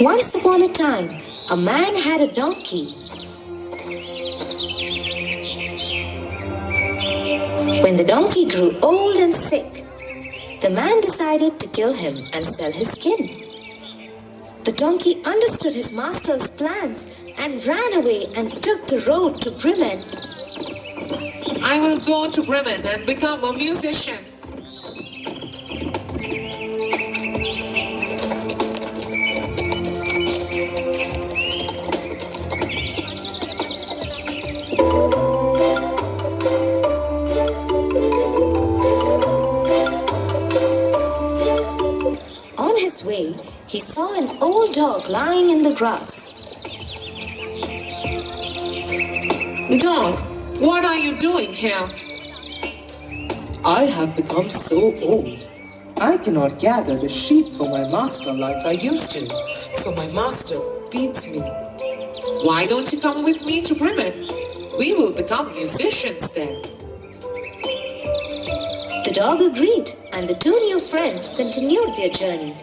Once upon a time, a man had a donkey. When the donkey grew old and sick, the man decided to kill him and sell his skin. The donkey understood his master's plans and ran away and took the road to Bremen. I will go to Bremen and become a musician. On his way, he saw an old dog lying in the grass. Dog, what are you doing here? I have become so old. I cannot gather the sheep for my master like I used to, so my master beats me. Why don't you come with me to Bremen? We will become musicians then. The dog agreed, and the two new friends continued their journey.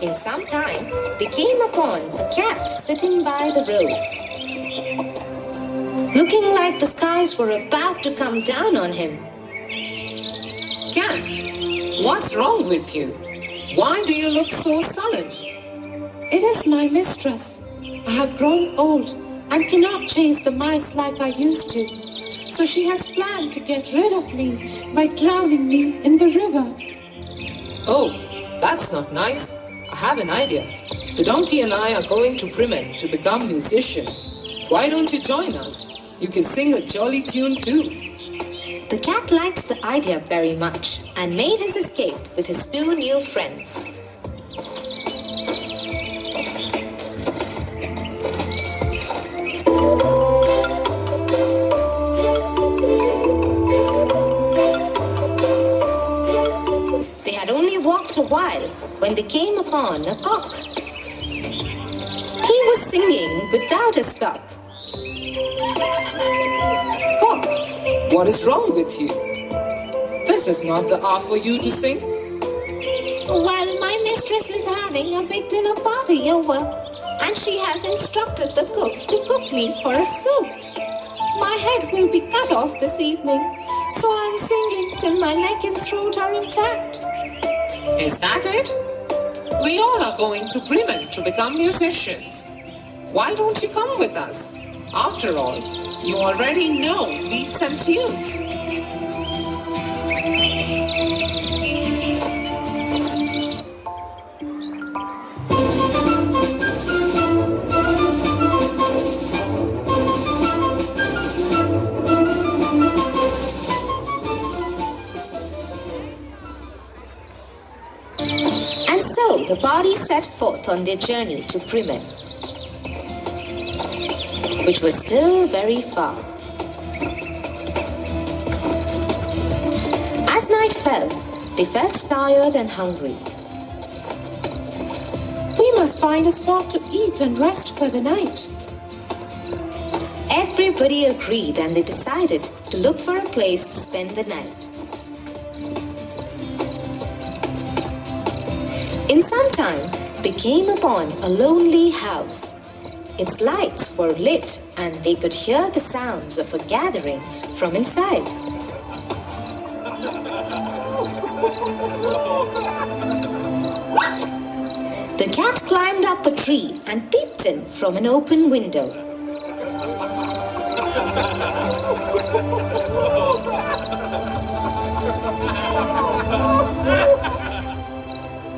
In some time, they came upon a cat sitting by the road. Looking like the skies were about to come down on him. Cat, what's wrong with you? Why do you look so sullen? It is my mistress. I have grown old and cannot chase the mice like I used to. So she has planned to get rid of me by drowning me in the river. Oh, that's not nice. I have an idea. The donkey and I are going to Bremen to become musicians. Why don't you join us? You can sing a jolly tune too. The cat liked the idea very much and made his escape with his two new friends. They had only walked a while when they came upon a cock. He was singing without a stop. Cock, what is wrong with you? This is not the hour for you to sing. Well, my mistress is having a big dinner party over, and she has instructed the cook to cook me for a soup. My head will be cut off this evening, so I'm singing till my neck and throat are intact. Is that it? We all are going to Bremen to become musicians. Why don't you come with us? After all, you already know beats and tunes. And so the party set forth on their journey to Bremen, which was still very far. As night fell, they felt tired and hungry. We must find a spot to eat and rest for the night. Everybody agreed and they decided to look for a place to spend the night. In some time, they came upon a lonely house. Its lights were lit and they could hear the sounds of a gathering from inside. The cat climbed up a tree and peeped in from an open window.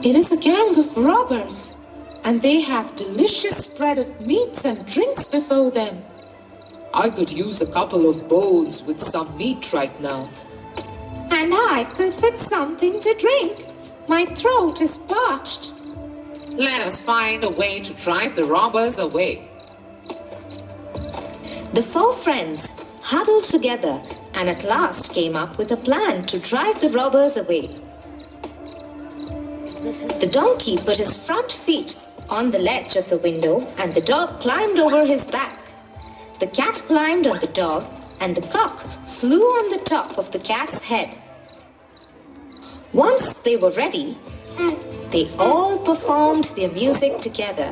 It is a gang of robbers, and they have delicious spread of meats and drinks before them. I could use a couple of bowls with some meat right now. And I could with something to drink. My throat is parched. Let us find a way to drive the robbers away. The four friends huddled together and at last came up with a plan to drive the robbers away. The donkey put his front feet on the ledge of the window, and the dog climbed over his back. The cat climbed on the dog, and the cock flew on the top of the cat's head. Once they were ready, they all performed their music together.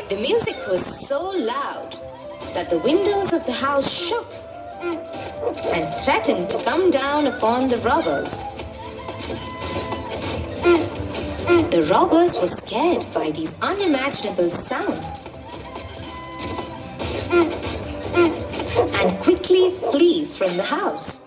The music was so loud that the windows of the house shook and threatened to come down upon the robbers. The robbers were scared by these unimaginable sounds and quickly flee from the house.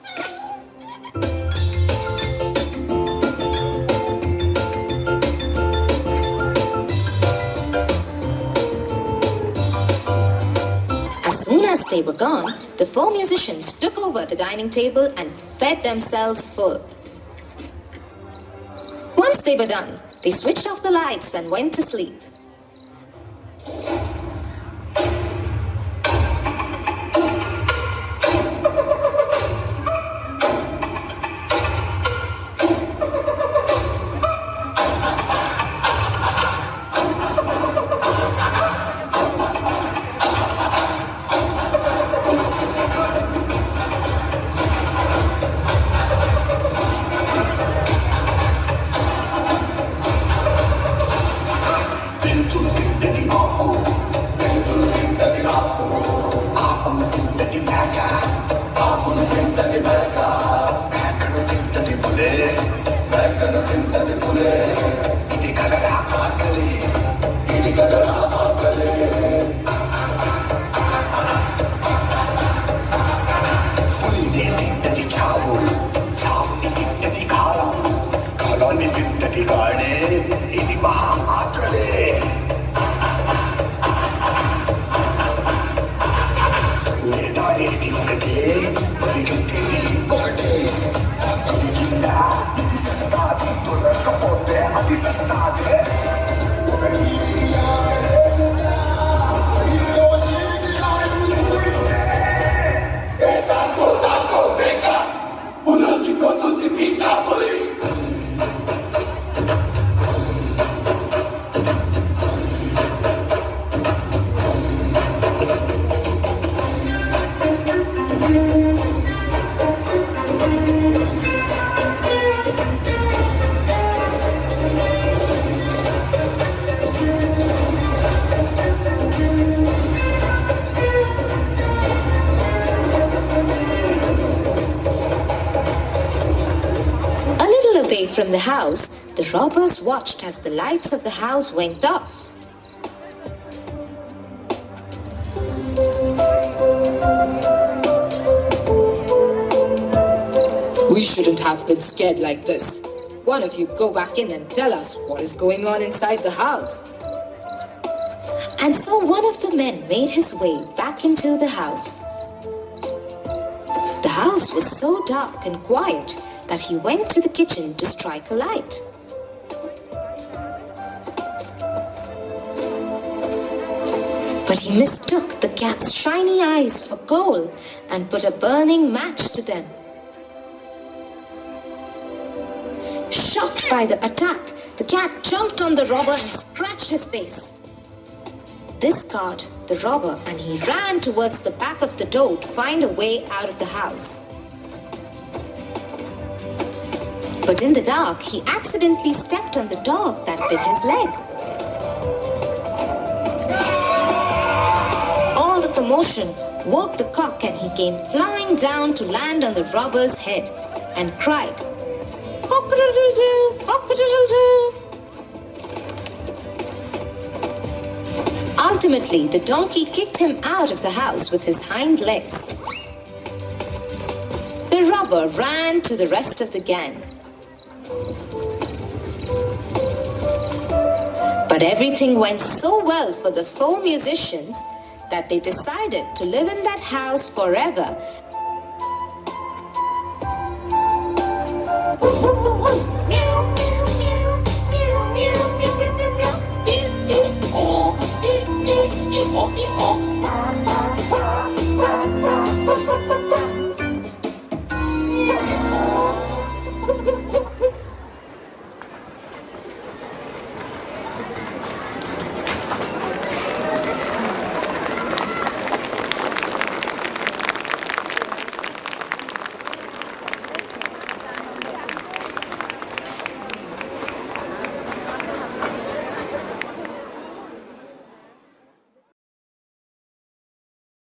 As soon as they were gone, the four musicians took over the dining table and fed themselves full. Once they were done, they switched off the lights and went to sleep. From the house, the robbers watched as the lights of the house went off. We shouldn't have been scared like this. One of you go back in and tell us what is going on inside the house. And so one of the men made his way back into the house. The house was so dark and quiet that he went to the kitchen to strike a light. But he mistook the cat's shiny eyes for coal and put a burning match to them. Shocked by the attack, the cat jumped on the robber and scratched his face. This caught the robber, and he ran towards the back of the door to find a way out of the house. But in the dark, he accidentally stepped on the dog that bit his leg. All the commotion woke the cock, and he came flying down to land on the robber's head and cried, "Cock-a-doodle-doo, cock-a-doodle-doo." Ultimately, the donkey kicked him out of the house with his hind legs. The robber ran to the rest of the gang. But everything went so well for the four musicians that they decided to live in that house forever.